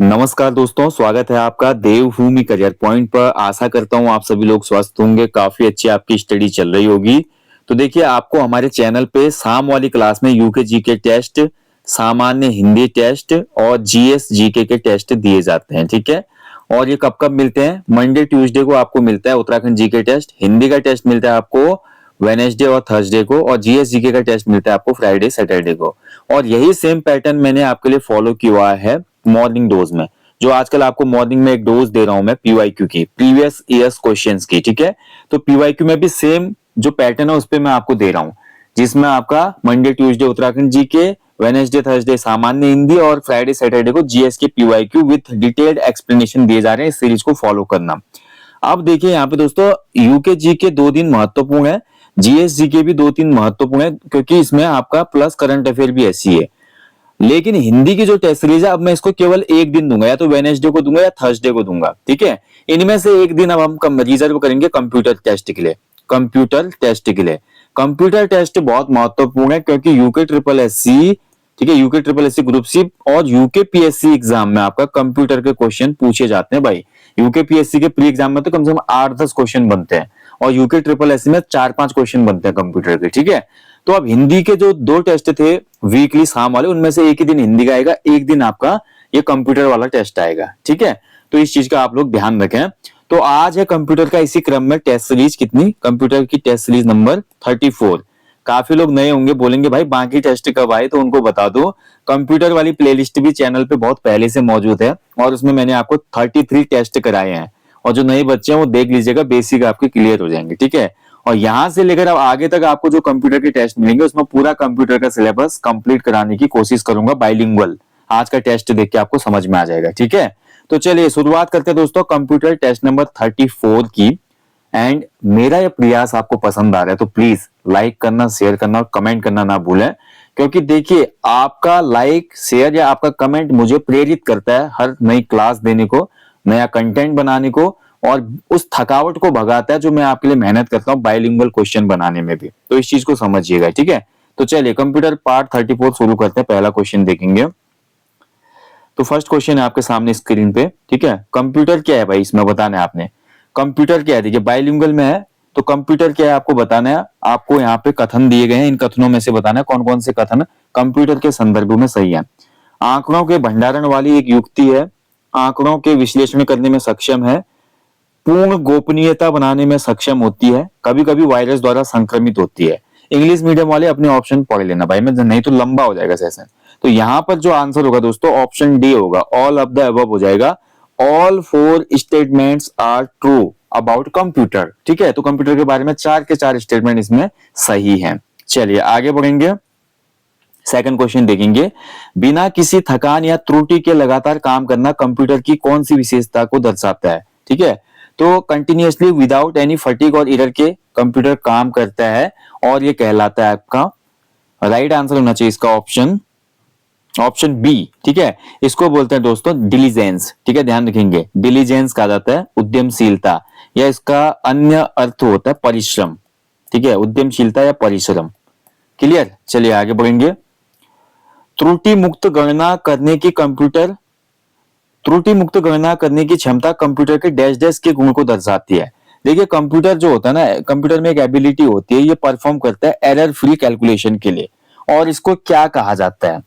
नमस्कार दोस्तों, स्वागत है आपका देवभूमि करियर पॉइंट पर। आशा करता हूँ आप सभी लोग स्वस्थ होंगे, काफी अच्छी आपकी स्टडी चल रही होगी। तो देखिए, आपको हमारे चैनल पे शाम वाली क्लास में यूके जीके टेस्ट, सामान्य हिंदी टेस्ट और जीएस जीके के टेस्ट दिए जाते हैं, ठीक है। और ये कब कब मिलते हैं? मंडे ट्यूसडे को आपको मिलता है उत्तराखंड जीके टेस्ट। हिंदी का टेस्ट मिलता है आपको वेनेसडे और थर्सडे को, और जीएस जीके का टेस्ट मिलता है आपको फ्राइडे सैटरडे को। और यही सेम पैटर्न मैंने आपके लिए फॉलो किया है मॉर्निंग डोज में। जो आजकल आपको मॉर्निंग में एक डोज दे रहा हूं मैं पीवाईक्यू की, प्रीवियस ईयर्स क्वेश्चंस की, ठीक है। तो पीवाईक्यू में भी सेम जो पैटर्न है उस पे मैं आपको दे रहा हूं, जिसमें आपका Monday Tuesday Uttarakhand GK, Wednesday Thursday सामान्य हिंदी और फ्राइडे सैटरडे को जीएस के पीवाईक्यू विथ डिटेल्ड एक्सप्लेनेशन दिए जा रहे हैं। इस सीरीज को फॉलो करना। अब देखिए यहाँ पे दोस्तों, यूके जीके 2 दिन महत्वपूर्ण है, जीएस जीके भी 2-3 महत्वपूर्ण है, क्योंकि इसमें आपका प्लस करंट अफेयर भी ऐसी है। लेकिन हिंदी की जो टेस्ट सीरीज है, अब मैं इसको केवल एक दिन दूंगा, या तो वेनेसडे को दूंगा या थर्सडे को दूंगा, ठीक है। इनमें से एक दिन अब हम रिजर्व करेंगे कंप्यूटर टेस्ट के लिए। कंप्यूटर टेस्ट के लिए कंप्यूटर टेस्ट बहुत महत्वपूर्ण है, क्योंकि यूके ट्रिपल एस सी, ठीक है, UK triple S C group C और यूके पीएससी एग्जाम में आपका कंप्यूटर के क्वेश्चन पूछे जाते हैं भाई। यूके पीएससी के प्री एग्जाम में तो कम से कम 8-10 क्वेश्चन बनते हैं, और यूके ट्रिपल एस सी में 4-5 क्वेश्चन बनते हैं कंप्यूटर के, ठीक है। तो अब हिंदी के जो 2 टेस्ट थे वीकली शाम वाले, उनमें से एक ही दिन हिंदी का आएगा, एक दिन आपका ये कंप्यूटर वाला टेस्ट आएगा, ठीक है। तो इस चीज का आप लोग ध्यान रखें। तो आज है कंप्यूटर का इसी क्रम में टेस्ट सीरीज कितनी, कंप्यूटर की टेस्ट सीरीज नंबर 34। काफी लोग नए होंगे, बोलेंगे भाई बाकी टेस्ट कब आए, तो उनको बता दो कंप्यूटर वाली प्लेलिस्ट भी चैनल पे बहुत पहले से मौजूद है, और उसमें मैंने आपको 33 टेस्ट कराए हैं। और जो नए बच्चे हैं वो देख लीजिएगा, बेसिक आपके क्लियर हो जाएंगे, ठीक है। और यहां से लेकर अब आगे तक आपको जो कंप्यूटर के टेस्ट मिलेंगे, उसमें पूरा कंप्यूटर का सिलेबस कंप्लीट कराने की कोशिश करूंगा बाइलिंगुअल। आज का टेस्ट देख के आपको समझ में आ जाएगा, ठीक है। तो चलिए शुरुआत करते हैं दोस्तों कंप्यूटर टेस्ट नंबर 34 की। एंड मेरा ये प्रयास आपको पसंद आ रहा है तो प्लीज लाइक करना, शेयर करना और कमेंट करना ना भूलें, क्योंकि देखिए आपका लाइक, शेयर या आपका कमेंट मुझे प्रेरित करता है हर नई क्लास देने को, नया कंटेंट बनाने को, और उस थकावट को भगाता है जो मैं आपके लिए मेहनत करता हूँ बाइलिंगुअल क्वेश्चन बनाने में भी। तो इस चीज को समझिएगा, ठीक है। तो चलिए कंप्यूटर पार्ट 34 शुरू करते हैं। पहला क्वेश्चन देखेंगे। तो फर्स्ट क्वेश्चन है आपके सामने स्क्रीन पे, ठीक है। कंप्यूटर क्या है भाई, इसमें बताना है आपने कंप्यूटर क्या है। देखिए बाइलिंगुअल में है, तो कंप्यूटर क्या है आपको बताना है। आपको यहाँ पे कथन दिए गए हैं, इन कथनों में से बताना है कौन कौन से कथन कंप्यूटर के संदर्भ में सही है। आंकड़ों के भंडारण वाली एक युक्ति है, आंकड़ों के विश्लेषण करने में सक्षम है, पूर्ण गोपनीयता बनाने में सक्षम होती है, कभी कभी वायरस द्वारा संक्रमित होती है। इंग्लिश मीडियम वाले अपने ऑप्शन पढ़ लेना भाई, मैं नहीं तो लंबा हो जाएगा सेशन। तो यहाँ पर जो आंसर होगा दोस्तों ऑप्शन डी होगा, ऑल ऑफ द अबव हो जाएगा। All 4 statements are true about computer, ठीक है। तो कंप्यूटर के बारे में 4 के 4 स्टेटमेंट इसमें सही हैं। चलिए आगे बढ़ेंगे, सेकंड क्वेश्चन देखेंगे। बिना किसी थकान या त्रुटि के लगातार काम करना कंप्यूटर की कौन सी विशेषता को दर्शाता है, ठीक है। तो कंटिन्यूअसली विदाउट एनी फटीग और एरर के कंप्यूटर काम करता है, और ये कहलाता है आपका राइट आंसर होना चाहिए इसका ऑप्शन बी, ठीक है। इसको बोलते हैं दोस्तों डिलीजेंस, ठीक है, ध्यान रखेंगे। डिलीजेंस कहा जाता है उद्यमशीलता, या इसका अन्य अर्थ होता है परिश्रम, ठीक है, उद्यमशीलता या परिश्रम। क्लियर। चलिए आगे बढ़ेंगे। त्रुटि मुक्त गणना करने की क्षमता कंप्यूटर के डैश डैश के गुण को दर्शाती है। देखिए कंप्यूटर जो होता है ना, कंप्यूटर में एक एबिलिटी होती है, ये परफॉर्म करता है एरर फ्री कैलकुलेशन के लिए, और इसको क्या कहा जाता है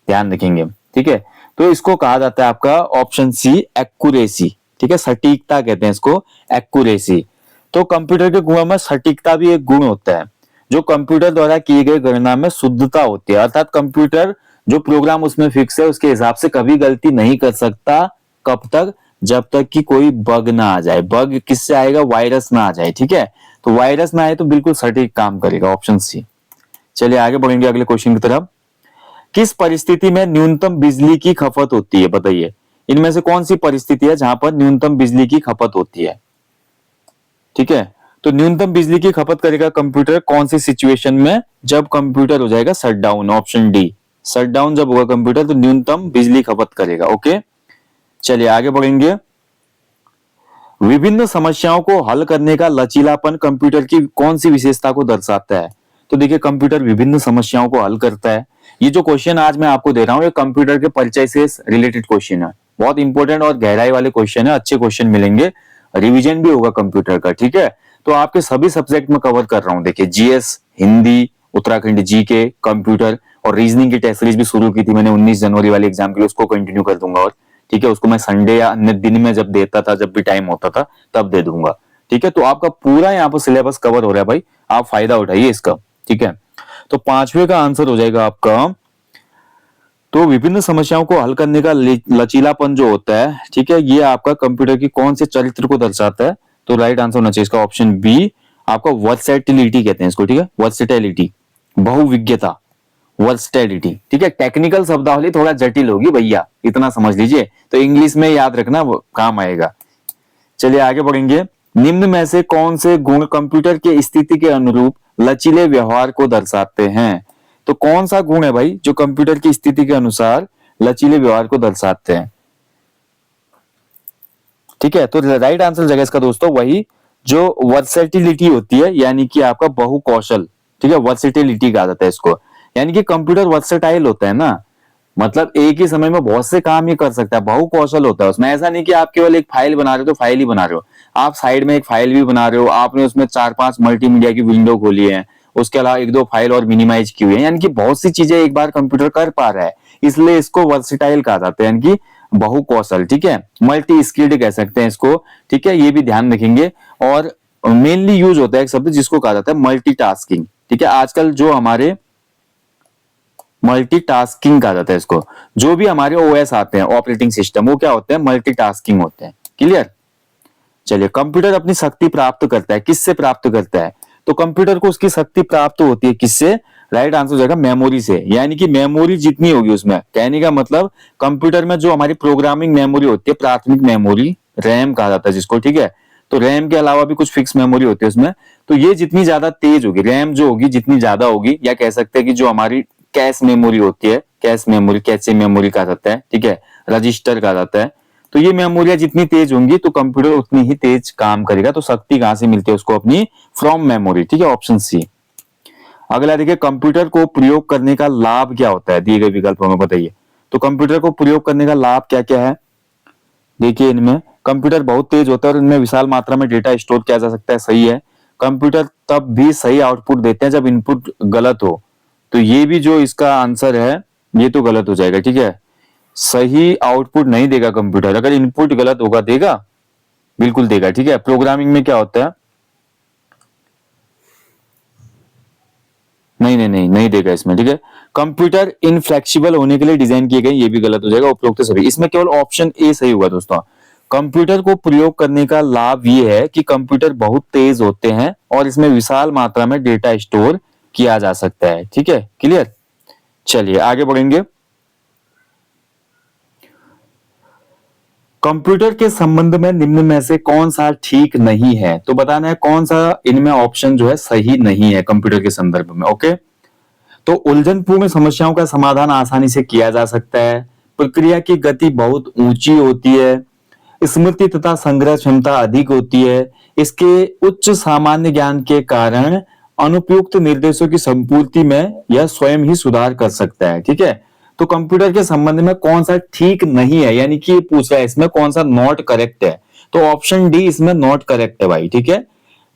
ध्यान रखेंगे, ठीक है। तो इसको कहा जाता है आपका ऑप्शन सी एक्यूरेसी, ठीक है, सटीकता कहते हैं इसको, एक्यूरेसी। तो कंप्यूटर के गुणों में सटीकता भी एक गुण होता है, जो कंप्यूटर द्वारा की गई गणना में शुद्धता होती है, अर्थात कंप्यूटर जो प्रोग्राम उसमें फिक्स है उसके हिसाब से कभी गलती नहीं कर सकता। कब तक? जब तक कि कोई बग ना आ जाए। बग किससे आएगा? वायरस ना आ जाए, ठीक है। तो वायरस ना आए तो बिल्कुल सटीक काम करेगा, ऑप्शन सी। चलिए आगे बढ़ेंगे अगले क्वेश्चन की तरफ। किस परिस्थिति में न्यूनतम बिजली की खपत होती है, बताइए। इनमें से कौन सी परिस्थिति है जहां पर न्यूनतम बिजली की खपत होती है, ठीक है। तो न्यूनतम बिजली की खपत करेगा कंप्यूटर कौन सी सिचुएशन में? जब कंप्यूटर हो जाएगा shut down, option D. Shut down जब होगा कंप्यूटर तो न्यूनतम बिजली खपत करेगा, ओके। चलिए आगे बढ़ेंगे। विभिन्न समस्याओं को हल करने का लचीलापन कंप्यूटर की कौन सी विशेषता को दर्शाता है? तो देखिए कंप्यूटर विभिन्न समस्याओं को हल करता है, ये जो क्वेश्चन आज मैं आपको दे रहा हूँ ये कंप्यूटर के परिचय से रिलेटेड क्वेश्चन है, बहुत इंपॉर्टेंट और गहराई वाले क्वेश्चन है, अच्छे क्वेश्चन मिलेंगे, रिवीजन भी होगा कंप्यूटर का, ठीक है। तो आपके सभी सब्जेक्ट में कवर कर रहा हूँ, देखिए GS, Hindi, Uttarakhand GK, computer और रीजनिंग की टेस्ट सीरीज भी शुरू की थी मैंने 19 जनवरी वाले एग्जाम के लिए, उसको कंटिन्यू कर दूंगा। और ठीक है, उसको मैं संडे या अन्य दिन में जब देता था, जब भी टाइम होता था तब दे दूंगा, ठीक है। तो आपका पूरा यहाँ पर सिलेबस कवर हो रहा है भाई, आप फायदा उठाइए इसका, ठीक है। तो पांचवे का आंसर हो जाएगा आपका, तो विभिन्न समस्याओं को हल करने का लचीलापन जो होता है, ठीक है, ये आपका कंप्यूटर की कौन से चरित्र को दर्शाता है? तो राइट आंसर होना चाहिए इसका ऑप्शन बी, आपका वर्सेटिलिटी कहते हैं इसको, ठीक है, वर्सेटिलिटी, बहुविज्ञता, वर्सेटिलिटी, ठीक है। टेक्निकल शब्दावली थोड़ा जटिल होगी भैया, इतना समझ लीजिए, तो इंग्लिश में याद रखना, वो काम आएगा। चलिए आगे बढ़ेंगे। निम्न में से कौन से गुण कंप्यूटर की स्थिति के अनुरूप लचीले व्यवहार को दर्शाते हैं? तो कौन सा गुण है भाई जो कंप्यूटर की स्थिति के अनुसार लचीले व्यवहार को दर्शाते हैं? ठीक है, तो राइट आंसर जगह इसका दोस्तों वही जो वर्सेटिलिटी होती है, यानी कि आपका बहुकौशल, ठीक है, वर्सेटिलिटी कहा जाता है इसको, यानी कि कंप्यूटर वर्सेटाइल होता है ना, मतलब एक ही समय में बहुत से काम ये कर सकता है, बहुकौशल होता है उसमें। ऐसा नहीं कि आप केवल एक फाइल बना रहे हो तो फाइल ही बना रहे हो, आप साइड में एक फाइल भी बना रहे हो, आपने उसमें 4-5 मल्टीमीडिया की विंडो खोली है, उसके अलावा 1-2 फाइल और मिनिमाइज की हुई है, यानी कि बहुत सी चीजें एक बार कंप्यूटर कर पा रहा है, इसलिए इसको वर्सेटाइल कहा जाता है, यानी कि बहुकौशल, ठीक है, मल्टी स्किल्ड कह सकते हैं इसको, ठीक है, ये भी ध्यान रखेंगे। और मेनली यूज होता है एक शब्द जिसको कहा जाता है मल्टीटास्किंग, ठीक है। आजकल जो हमारे मल्टीटास्किंग कहा जाता है इसको, जो भी हमारे ओएस आते हैं, ऑपरेटिंग सिस्टम, वो क्या होते हैं? मल्टीटास्किंग होते हैं, क्लियर। चलिए, कंप्यूटर अपनी शक्ति प्राप्त करता है, किससे प्राप्त करता है? तो कंप्यूटर को उसकी शक्ति प्राप्त होती है किससे? राइट आंसर हो जाएगा मेमोरी से, यानी कि मेमोरी जितनी होगी उसमें, कहने का मतलब कंप्यूटर में जो हमारी प्रोग्रामिंग मेमोरी होती है, प्राथमिक मेमोरी, रैम कहा जाता है जिसको, ठीक है, तो रैम के अलावा भी कुछ फिक्स मेमोरी होती है उसमें, तो ये जितनी ज्यादा तेज होगी, रैम जो होगी जितनी ज्यादा होगी, या कह सकते हैं कि जो हमारी कैश मेमोरी होती है, कैश मेमोरी, कैचे मेमोरी कहा जाता है, ठीक है, रजिस्टर कहा जाता है, तो ये मेमोरियां जितनी तेज होंगी तो कंप्यूटर उतनी ही तेज काम करेगा। तो शक्ति कहां से मिलती है उसको? अपनी फ्रॉम मेमोरी, ठीक है, ऑप्शन सी। अगला देखिए, कंप्यूटर को प्रयोग करने का लाभ क्या होता है? दिए गए विकल्पों में बताइए। तो कंप्यूटर को प्रयोग करने का लाभ क्या क्या है? देखिए, इनमें कंप्यूटर बहुत तेज होता है और इनमें विशाल मात्रा में डेटा स्टोर किया जा सकता है, सही है। कंप्यूटर तब भी सही आउटपुट देते हैं जब इनपुट गलत हो, तो ये भी जो इसका आंसर है ये तो गलत हो जाएगा, ठीक है, सही आउटपुट नहीं देगा कंप्यूटर, अगर इनपुट गलत होगा देगा, बिल्कुल देगा, ठीक है। प्रोग्रामिंग में क्या होता है? नहीं देगा इसमें, ठीक है। कंप्यूटर इनफ्लेक्सिबल होने के लिए डिजाइन किए गए, ये भी गलत हो जाएगा, उपरोक्त सभी। इसमें केवल ऑप्शन ए सही होगा दोस्तों। कंप्यूटर को प्रयोग करने का लाभ ये है कि कंप्यूटर बहुत तेज होते हैं और इसमें विशाल मात्रा में डेटा स्टोर किया जा सकता है, ठीक है, क्लियर। चलिए आगे बढ़ेंगे। कंप्यूटर के संबंध में निम्न में से कौन सा ठीक नहीं है? तो बताना है कौन सा इनमें ऑप्शन जो है सही नहीं है कंप्यूटर के संदर्भ में, ओके। तो उलझनपूर्ण समस्याओं का समाधान आसानी से किया जा सकता है, प्रक्रिया की गति बहुत ऊंची होती है, स्मृति तथा संग्रह क्षमता अधिक होती है, इसके उच्च सामान्य ज्ञान के कारण अनुपयुक्त निर्देशों की संपूर्ति में यह स्वयं ही सुधार कर सकता है, ठीक है। तो कंप्यूटर के संबंध में कौन सा ठीक नहीं है, यानी कि पूछ रहा है इसमें कौन सा नॉट करेक्ट है, तो ऑप्शन डी इसमें नॉट करेक्ट है भाई, ठीक है।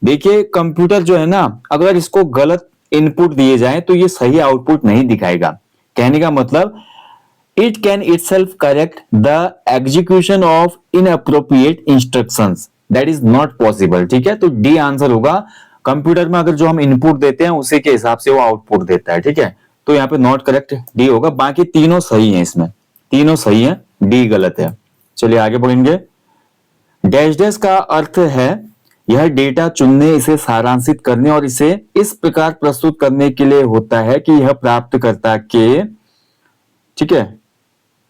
देखिए, कंप्यूटर जो है ना, अगर इसको गलत इनपुट दिए जाए तो ये सही आउटपुट नहीं दिखाएगा, कहने का मतलब it can itself correct the execution of inappropriate instructions, that is not possible, ठीक है। तो डी आंसर होगा। कंप्यूटर में अगर जो हम इनपुट देते हैं उसी के हिसाब से वो आउटपुट देता है, ठीक है, तो यहाँ पे नॉट करेक्ट डी होगा। बाकी तीनों सही हैं, इसमें तीनों सही हैं, डी गलत है। चलिए आगे बढ़ेंगे। डैश डैश का अर्थ है यह डेटा चुनने, इसे सारांशित करने और इसे इस प्रकार प्रस्तुत करने के लिए होता है कि यह प्राप्तकर्ता के, ठीक है,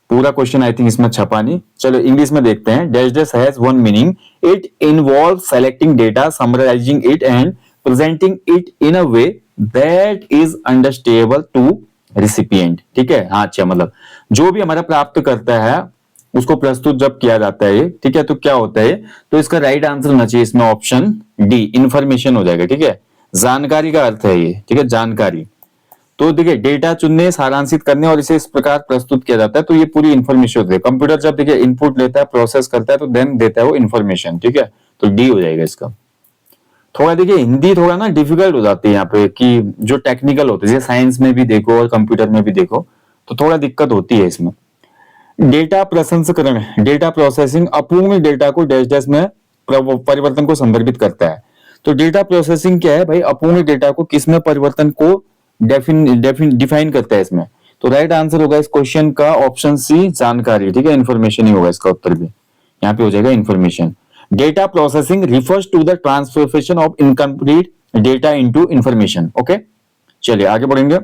पूरा क्वेश्चन आई थिंक इसमें छपा नहीं, चलो इंग्लिश में देखते हैं। Dash dash has one meaning, it involve selecting data, summarising it and presenting it in a way that is understandable to recipient, ठीक है। हाँ, अच्छा, मतलब जो भी हमारा प्राप्त करता है उसको प्रस्तुत जब किया जाता है, ठीक है, तो क्या होता है? तो इसका राइट आंसर होना चाहिए इसमें ऑप्शन डी, इंफॉर्मेशन हो जाएगा, ठीक है, जानकारी का अर्थ है ये, ठीक है, जानकारी। तो देखिए डेटा चुनने, सारांशित करने और इसे इस प्रकार प्रस्तुत किया जाता है, तो ये पूरी इन्फॉर्मेशन होती है। कंप्यूटर जब देखिए इनपुट लेता है, प्रोसेस करता है, तो देन देता है वो इन्फॉर्मेशन। ठीक है, तो डी हो जाएगा इसका। थोड़ा देखिए हिंदी थोड़ा ना डिफिकल्ट हो जाती है यहाँ पे, कि जो टेक्निकल होते हैं, जैसे साइंस में भी देखो और कंप्यूटर में भी देखो, तो थोड़ा दिक्कत होती है इसमें। डेटा प्रसंस्करण, डेटा प्रोसेसिंग अपूर्ण डेटा को डैश डैश में परिवर्तन को संदर्भित करता है। तो डेटा प्रोसेसिंग क्या है भाई, अपूर्ण डेटा को किस में परिवर्तन को डिफाइन करता है इसमें। तो राइट आंसर होगा इस क्वेश्चन का ऑप्शन सी, जानकारी। ठीक है, इन्फॉर्मेशन ही होगा इसका उत्तर भी, यहाँ पे हो जाएगा information. Data processing refers to the transformation of incomplete data into information. Okay, चलिए आगे बढ़ेंगे।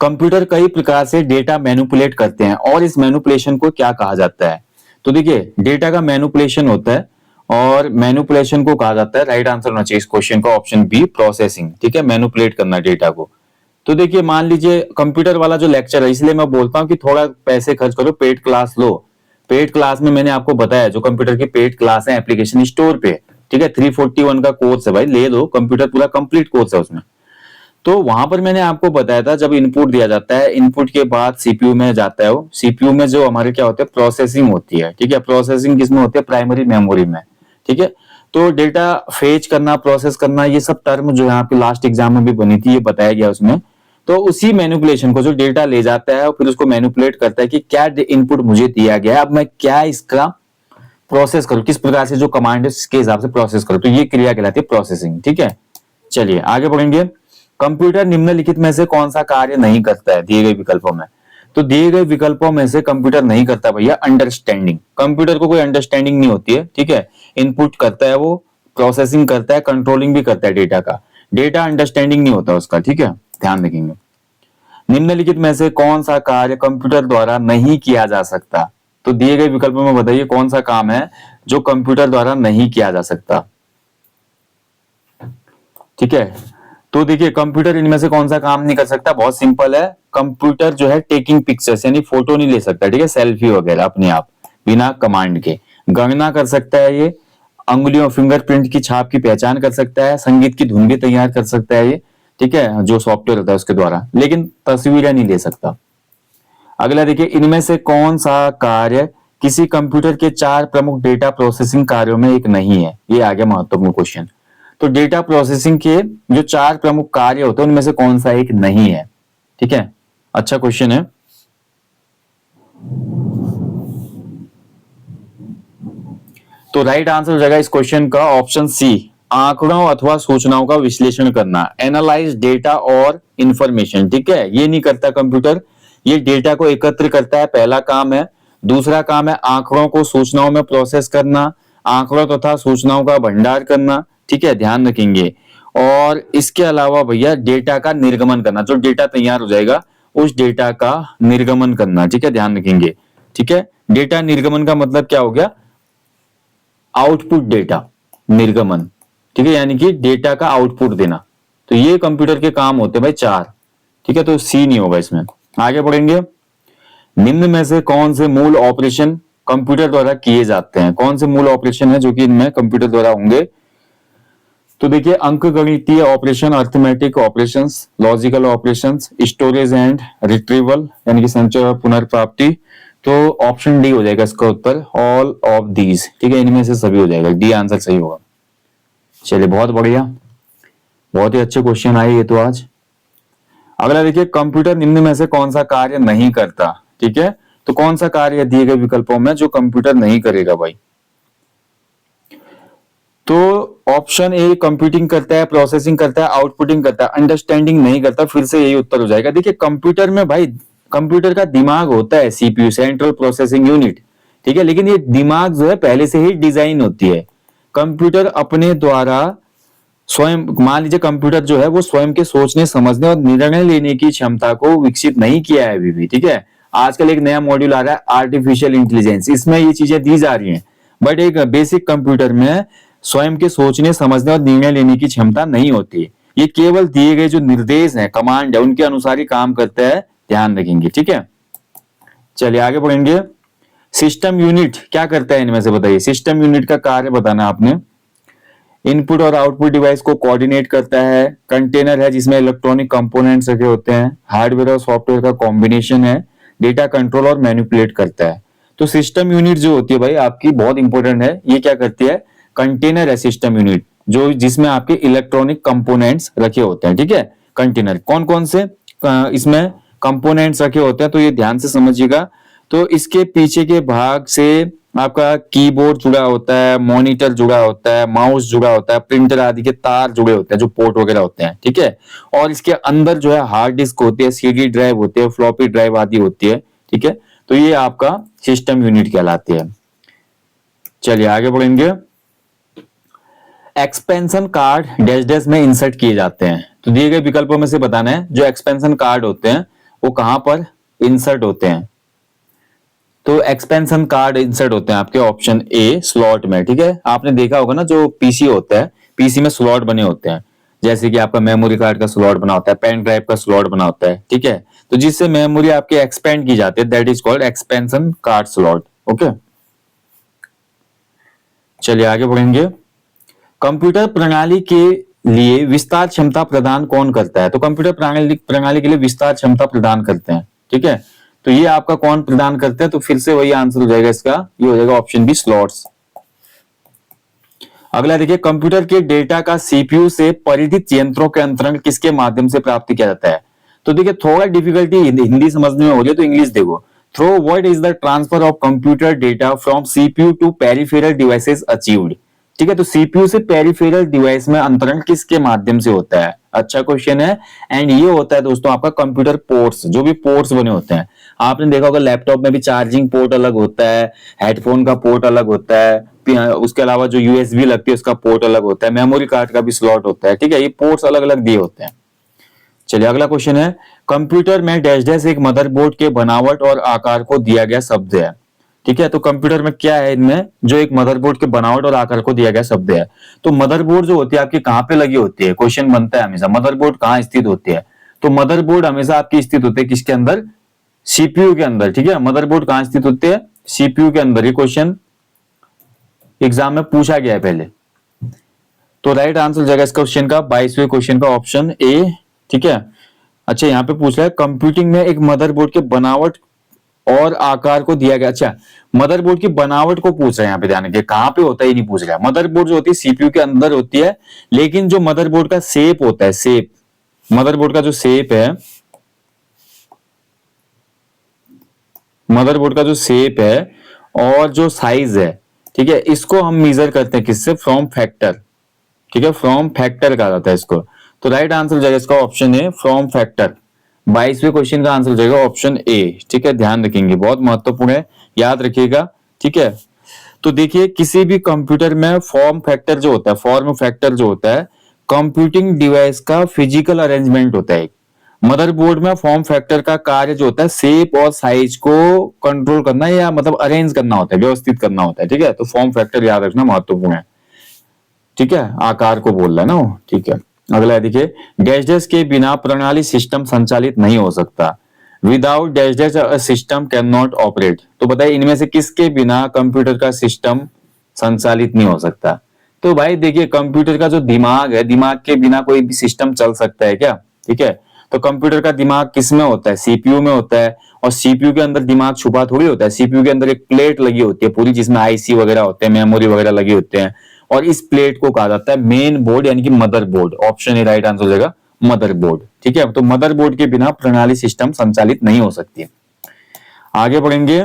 कंप्यूटर कई प्रकार से डेटा मैनिपुलेट करते हैं और इस मैनिपुलेशन को क्या कहा जाता है। तो देखिए डेटा का मैनिपुलेशन होता है और मैनिपुलेशन को कहा जाता है, राइट आंसर होना चाहिए इस क्वेश्चन का ऑप्शन बी, प्रोसेसिंग। ठीक है, मैनिपुलेट करना डेटा को। तो देखिए मान लीजिए कंप्यूटर वाला जो लेक्चर है, इसलिए मैं बोलता हूं कि थोड़ा पैसे खर्च करो, पेड क्लास लो। पेड क्लास में मैंने आपको बताया जो कंप्यूटर की पेड क्लास है एप्लीकेशन स्टोर पे। ठीक है, 341 का कोर्स है भाई, ले लो, कंप्यूटर पूरा कंप्लीट कोर्स है उसमें। तो वहां पर मैंने आपको बताया था, जब इनपुट दिया जाता है, इनपुट के बाद सीपीयू में जाता है, वो सीपीयू में जो हमारे क्या होते हैं, प्रोसेसिंग होती है। ठीक है, प्रोसेसिंग किसमें होती है, प्राइमरी मेमोरी में। ठीक है, तो डेटा फेच करना, प्रोसेस करना, ये सब टर्म जो यहाँ पे लास्ट एग्जाम में भी बनी थी, ये बताया गया उसमें। तो उसी मैनिपुलेशन को, जो डेटा ले जाता है और फिर उसको मैनिपुलेट करता है कि क्या इनपुट मुझे दिया गया है, अब मैं क्या इसका प्रोसेस करूं, किस प्रकार से जो कमांड है उसके हिसाब से प्रोसेस करूं, तो ये क्रिया कहलाती है प्रोसेसिंग। ठीक है, चलिए आगे बढ़ेंगे। कंप्यूटर निम्नलिखित में से कौन सा कार्य नहीं करता है दिए गए विकल्पों में। तो दिए गए विकल्पों में से कंप्यूटर नहीं करता भैया अंडरस्टैंडिंग। कंप्यूटर को कोई अंडरस्टैंडिंग नहीं होती है। ठीक है, इनपुट करता है वो, प्रोसेसिंग करता है, कंट्रोलिंग भी करता है डेटा का, डेटा अंडरस्टैंडिंग नहीं होता उसका। ठीक है, ध्यान रखेंगे। निम्नलिखित में से कौन सा कार्य कंप्यूटर द्वारा नहीं किया जा सकता। तो दिए गए विकल्पों में बताइए कौन सा काम है जो कंप्यूटर द्वारा नहीं किया जा सकता। ठीक है, तो देखिए कंप्यूटर इनमें से कौन सा काम नहीं कर सकता, बहुत सिंपल है। कंप्यूटर जो है टेकिंग पिक्चर्स यानी फोटो नहीं ले सकता। ठीक है, सेल्फी वगैरह अपने आप बिना कमांड के। गणना कर सकता है ये, अंगुलियों फिंगरप्रिंट की छाप की पहचान कर सकता है, संगीत की धुन भी तैयार कर सकता है ये। ठीक है, जो सॉफ्टवेयर होता है उसके द्वारा, लेकिन तस्वीरें नहीं ले सकता। अगला देखिए, इनमें से कौन सा कार्य किसी कंप्यूटर के 4 प्रमुख डेटा प्रोसेसिंग कार्यों में एक नहीं है। ये आ गया महत्वपूर्ण क्वेश्चन। तो डेटा प्रोसेसिंग के जो 4 प्रमुख कार्य होते हैं उनमें से कौन सा एक नहीं है। ठीक है, अच्छा क्वेश्चन है। तो राइट आंसर हो जाएगा इस क्वेश्चन का ऑप्शन सी, आंकड़ों अथवा सूचनाओं का विश्लेषण करना, एनालाइज डेटा और इंफॉर्मेशन। ठीक है, ये नहीं करता कंप्यूटर, ये डेटा को एकत्र करता है, पहला काम है। दूसरा काम है आंकड़ों को सूचनाओं में प्रोसेस करना, आंकड़ों तथा सूचनाओं का भंडार करना। ठीक है, ध्यान रखेंगे। और इसके अलावा भैया डेटा का निर्गमन करना, जो डेटा तैयार हो जाएगा उस डेटा का निर्गमन करना। ठीक है, ध्यान रखेंगे। ठीक है, डेटा निर्गमन का मतलब क्या हो गया, आउटपुट डेटा निर्गमन। ठीक है, यानी कि डेटा का आउटपुट देना। तो ये कंप्यूटर के काम होते हैं भाई 4। ठीक है, तो सी नहीं होगा इसमें। आगे बढ़ेंगे। निम्न में से कौन से मूल ऑपरेशन कंप्यूटर द्वारा किए जाते हैं। कौन से मूल ऑपरेशन है जो कि इनमें कंप्यूटर द्वारा होंगे। तो देखिए अंकगणितीय operation, arithmetic operations, logical operations, storage and retrieval यानी कि संचय और पुनर्प्राप्ति। तो ऑप्शन डी हो जाएगा इसका उत्तर, ऑल ऑफ दीज। ठीक है, इनमें से सभी हो जाएगा, डी आंसर सही होगा। चलिए बहुत बढ़िया, बहुत ही अच्छे क्वेश्चन आए ये तो आज। अगला देखिए, कंप्यूटर निम्न में से कौन सा कार्य नहीं करता। ठीक है, तो कौन सा कार्य दिए गए विकल्पों में जो कंप्यूटर नहीं करेगा भाई। तो ऑप्शन ए कंप्यूटिंग करता है, प्रोसेसिंग करता है, आउटपुटिंग करता है, अंडरस्टैंडिंग नहीं करता, फिर से यही उत्तर हो जाएगा। देखिए कंप्यूटर में भाई, कंप्यूटर का दिमाग होता है सीपीयू, सेंट्रल प्रोसेसिंग यूनिट। ठीक है, लेकिन ये दिमाग जो है पहले से ही डिजाइन होती है। कंप्यूटर अपने द्वारा स्वयं, मान लीजिए कंप्यूटर जो है वो स्वयं के सोचने, समझने और निर्णय लेने की क्षमता को विकसित नहीं किया है अभी भी। ठीक है, आजकल एक नया मॉड्यूल आ रहा है आर्टिफिशियल इंटेलिजेंस, इसमें ये चीजें दी जा रही हैं। बट एक बेसिक कंप्यूटर में स्वयं के सोचने, समझने और निर्णय लेने की क्षमता नहीं होती। ये केवल दिए गए जो निर्देश हैं, कमांड है, उनके अनुसार ही काम करता है, ध्यान रखेंगे। ठीक है, चलिए आगे बढ़ेंगे। सिस्टम यूनिट क्या करता है इनमें से बताइए। सिस्टम यूनिट का कार्य बताना आपने। इनपुट और आउटपुट डिवाइस को कोऑर्डिनेट करता है। कंटेनर है जिसमें इलेक्ट्रॉनिक कंपोनेंट्स रखे होते हैं। हार्डवेयर और सॉफ्टवेयर का कॉम्बिनेशन है। डेटा कंट्रोल और मैनिपुलेट करता है। तो सिस्टम यूनिट जो होती है भाई आपकी बहुत इंपॉर्टेंट है। ये क्या करती है? कंटेनर है सिस्टम यूनिट, जो जिसमें आपके इलेक्ट्रॉनिक कंपोनेंट्स रखे होते हैं। ठीक है, कंटेनर कौन कौन से इसमें कंपोनेंट्स रखे होते हैं, तो ये ध्यान से समझिएगा। तो इसके पीछे के भाग से आपका कीबोर्ड जुड़ा होता है, मॉनिटर जुड़ा होता है, माउस जुड़ा होता है, प्रिंटर आदि के तार जुड़े होते हैं, जो पोर्ट वगैरह होते हैं। ठीक है, और इसके अंदर जो है हार्ड डिस्क होती है, सीडी ड्राइव होती है, फ्लॉपी ड्राइव आदि होती है। ठीक है, तो ये आपका सिस्टम यूनिट कहलाती है। चलिए आगे बढ़ेंगे। एक्सपेंशन कार्ड डैश डैश में इंसर्ट किए जाते हैं। तो दिए गए विकल्पों में से बताना है जो एक्सपेंशन कार्ड होते हैं वो कहां पर इंसर्ट होते हैं। तो एक्सपेंशन कार्ड इंसर्ट होते हैं आपके ऑप्शन ए स्लॉट में। ठीक है, आपने देखा होगा ना जो पीसी होता है, पीसी में स्लॉट बने होते हैं, जैसे कि आपका मेमोरी कार्ड का स्लॉट बना होता है, पेन ड्राइव का स्लॉट बना होता है। ठीक है, तो जिससे मेमोरी आपके एक्सपेंड की जाती है, that is called expansion card slot. Okay, चलिए आगे बढ़ेंगे। कंप्यूटर प्रणाली के लिए विस्तार क्षमता प्रदान कौन करता है? तो कंप्यूटर प्रणाली के लिए विस्तार क्षमता प्रदान करते हैं। ठीक है, तो ये आपका कौन प्रदान करते हैं? तो फिर से वही आंसर हो जाएगा इसका, ये हो जाएगा ऑप्शन बी स्लॉट्स। अगला देखिए, कंप्यूटर के डेटा का सीपीयू से परिधित यंत्रों के अंतरण किसके माध्यम से प्राप्त किया जाता है? तो देखिए थोड़ा डिफिकल्टी हिंदी समझने में हो रही है तो इंग्लिश देखो। Through what is the transfer of computer data from CPU to peripheral devices achieved? ठीक है, तो सीपीयू से पेरिफेरल डिवाइस में अंतरण किसके माध्यम से होता है? अच्छा क्वेश्चन है। एंड ये होता है दोस्तों आपका कंप्यूटर पोर्ट्स, जो भी पोर्ट्स बने होते हैं। आपने देखा होगा लैपटॉप में भी चार्जिंग पोर्ट अलग होता है, हेडफोन का पोर्ट अलग होता है, उसके अलावा जो यूएसबी लगती है उसका पोर्ट अलग होता है, मेमोरी कार्ड का भी स्लॉट होता है। ठीक है, ये पोर्ट्स अलग अलग दिए होते हैं। चलिए अगला क्वेश्चन है, कंप्यूटर में डैश डैश एक मदरबोर्ड के बनावट और आकार को दिया गया शब्द है। ठीक है, तो कंप्यूटर में क्या है, इनमें जो एक मदरबोर्ड के बनावट और आकार को दिया गया शब्द है। तो मदरबोर्ड जो होती है आपकी कहां पे लगी होती है? क्वेश्चन बनता है हमेशा, मदरबोर्ड कहां स्थित होती है? तो मदरबोर्ड हमेशा आपकी स्थित होती है किसके अंदर? सीपीयू के अंदर। ठीक है, मदरबोर्ड कहां स्थित होती है? सीपीयू के अंदर। ये क्वेश्चन एग्जाम में पूछा गया है पहले। तो राइट आंसर हो जाएगा इस क्वेश्चन का 22वें क्वेश्चन का ऑप्शन ए। ठीक है, अच्छा यहाँ पे पूछ रहा है कंप्यूटिंग में एक मदरबोर्ड के बनावट और आकार को दिया गया। अच्छा, मदरबोर्ड की बनावट को पूछ रहा है यहाँ पे, ध्यान रखिए कहां पे होता है ये नहीं पूछ रहा है। मदरबोर्ड जो होती है सीपीयू के अंदर होती है, लेकिन जो मदरबोर्ड का शेप होता है, शेप, मदरबोर्ड का जो शेप है, मदरबोर्ड का जो शेप है और जो साइज है, ठीक है, इसको हम मेजर करते हैं किससे? From factor. ठीक है, फ्रॉम फैक्टर कहा जाता है इसको। तो राइट आंसर हो जाएगा इसका ऑप्शन ए फ्रॉम फैक्टर। 22वें क्वेश्चन का आंसर हो जाएगा ऑप्शन ए। ठीक है, ध्यान रखेंगे, बहुत महत्वपूर्ण है, याद रखिएगा। ठीक है, तो देखिए किसी भी कंप्यूटर में फॉर्म फैक्टर जो होता है, फॉर्म फैक्टर जो होता है कंप्यूटिंग डिवाइस का फिजिकल अरेंजमेंट होता है। मदरबोर्ड में फॉर्म फैक्टर का कार्य जो होता है शेप और साइज को कंट्रोल करना या मतलब अरेंज करना होता है, व्यवस्थित करना होता है। ठीक है, तो फॉर्म फैक्टर याद रखना महत्वपूर्ण है। ठीक है, आकार को बोल रहा है ना वो। ठीक है, अगला देखिए, डैश डैश के बिना प्रणाली सिस्टम संचालित नहीं हो सकता। Without dash dash a system can not operate. तो बताइए इनमें से किसके बिना कंप्यूटर का सिस्टम संचालित नहीं हो सकता? तो भाई देखिए कंप्यूटर का जो दिमाग है, दिमाग के बिना कोई भी सिस्टम चल सकता है क्या? ठीक है, तो कंप्यूटर का दिमाग किस में होता है? सीपीयू में होता है। और सीपीयू के अंदर दिमाग छुपा थोड़ी होता है। सीपीयू के अंदर एक प्लेट लगी होती है पूरी, जिसमें आईसी वगैरह होते हैं, मेमोरी वगैरह लगे होते हैं, और इस प्लेट को कहा जाता है मेन बोर्ड यानी कि motherboard. Option A right answer हो जाएगा मदरबोर्ड। ठीक है, तो मदरबोर्ड के बिना प्रणाली सिस्टम संचालित नहीं हो सकती। आगे बढ़ेंगे,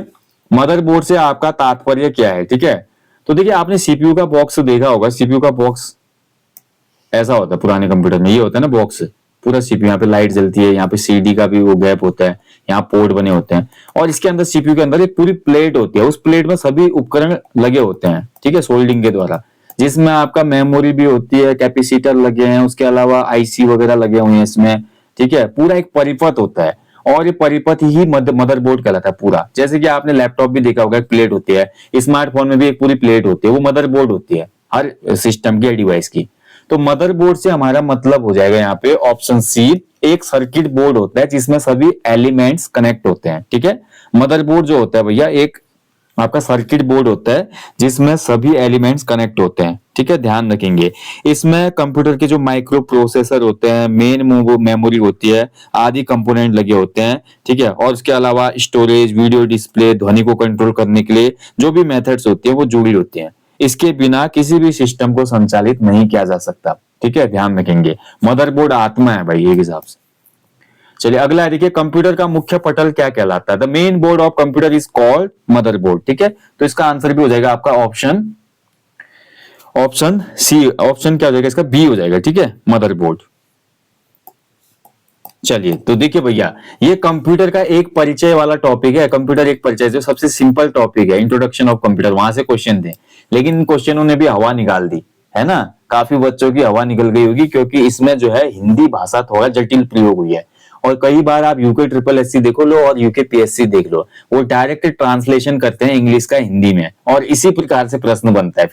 मदरबोर्ड से आपका तात्पर्य क्या है? ठीक है, तो देखिए आपने सीपीयू का बॉक्स देखा होगा। सीपीयू का बॉक्स ऐसा होता है पुराने कंप्यूटर में, ये होता है ना बॉक्स, पूरा सीपीयू, यहाँ पे लाइट जलती है, यहाँ पे सीडी का भी वो गैप होता है, यहाँ पोर्ट बने होते हैं, और इसके अंदर सीपीयू के अंदर एक पूरी प्लेट होती है। उस प्लेट में सभी उपकरण लगे होते हैं, ठीक है, सोल्डिंग के द्वारा, जिसमें आपका मेमोरी भी होती है, कैपेसिटर लगे हैं, उसके अलावा आईसी वगैरह लगे हुए हैं इसमें। ठीक है, पूरा एक परिपथ होता है, और ये परिपथ ही मदरबोर्ड कहलाता है पूरा। जैसे कि आपने लैपटॉप भी देखा होगा, एक प्लेट होती है, स्मार्टफोन में भी एक पूरी प्लेट होती है, वो मदरबोर्ड होती है हर सिस्टम की, डिवाइस की। तो मदरबोर्ड से हमारा मतलब हो जाएगा यहाँ पे ऑप्शन सी, एक सर्किट बोर्ड होता है जिसमें सभी एलिमेंट्स कनेक्ट होते हैं। ठीक है, मदरबोर्ड जो होता है भैया एक आपका सर्किट बोर्ड होता है जिसमें सभी एलिमेंट्स कनेक्ट होते हैं, ठीक है, ध्यान रखेंगे। इसमें कंप्यूटर के जो माइक्रो प्रोसेसर होते हैं, मेन मेमोरी होती है, आदि कंपोनेंट लगे होते हैं, ठीक है, और उसके अलावा स्टोरेज, वीडियो डिस्प्ले, ध्वनि को कंट्रोल करने के लिए जो भी मेथड्स होती है वो जुड़ी होती हैं। इसके बिना किसी भी सिस्टम को संचालित नहीं किया जा सकता, ठीक है, ध्यान रखेंगे। मदरबोर्ड आत्मा है भाई एक हिसाब से। चलिए अगला है, देखिए कंप्यूटर का मुख्य पटल क्या कहलाता है? The main board of computer is called motherboard, ठीक है। तो इसका आंसर भी हो जाएगा आपका ऑप्शन सी। ऑप्शन क्या हो जाएगा इसका? बी हो जाएगा, ठीक है, मदरबोर्ड। चलिए तो देखिए भैया, ये कंप्यूटर का एक परिचय वाला टॉपिक है। कंप्यूटर एक परिचय जो सबसे सिंपल टॉपिक है, इंट्रोडक्शन ऑफ कंप्यूटर, वहां से क्वेश्चन थे, लेकिन इन क्वेश्चनों ने भी हवा निकाल दी है ना। काफी बच्चों की हवा निकल गई होगी, क्योंकि इसमें जो है हिंदी भाषा थोड़ा जटिल प्रयोग हुई है। और कई बार आप यूके ट्रिपल एससी देखो लो और यूके पीएससी देख लो, वो डायरेक्ट ट्रांसलेशन करते हैं इंग्लिश का हिंदी में, और इसी प्रकार से प्रश्न बनता है।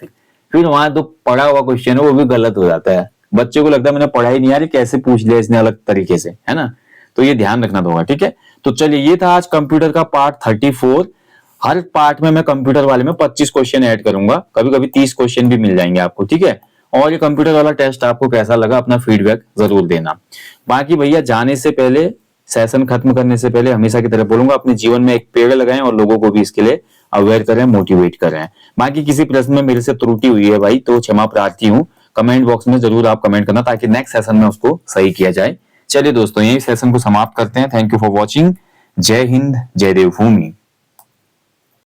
फिर वहां तो पढ़ा हुआ क्वेश्चन है वो भी गलत हो जाता है। बच्चे को लगता है मैंने पढ़ा ही नहीं, यार कैसे पूछ लिया इसने अलग तरीके से, है ना। तो ये ध्यान रखना होगा, ठीक है। तो चलिए ये था आज कंप्यूटर का पार्ट 34। हर पार्ट में मैं कंप्यूटर वाले में 25 क्वेश्चन ऐड करूंगा, कभी कभी 30 क्वेश्चन भी मिल जाएंगे आपको, ठीक है। और ये कंप्यूटर वाला टेस्ट आपको कैसा लगा, अपना फीडबैक जरूर देना। बाकी भैया जाने से पहले, सेशन खत्म करने से पहले हमेशा की तरह बोलूंगा, अपने जीवन में एक पेड़ लगाएं और लोगों को भी इसके लिए अवेयर करें, मोटिवेट करें। बाकी किसी प्रश्न में मेरे से त्रुटि हुई है भाई तो क्षमा प्रार्थी हूँ। कमेंट बॉक्स में जरूर आप कमेंट करना ताकि नेक्स्ट सेशन में उसको सही किया जाए। चलिए दोस्तों, यही सेशन को समाप्त करते हैं। Thank you for watching. जय हिंद, जय देवभूमि।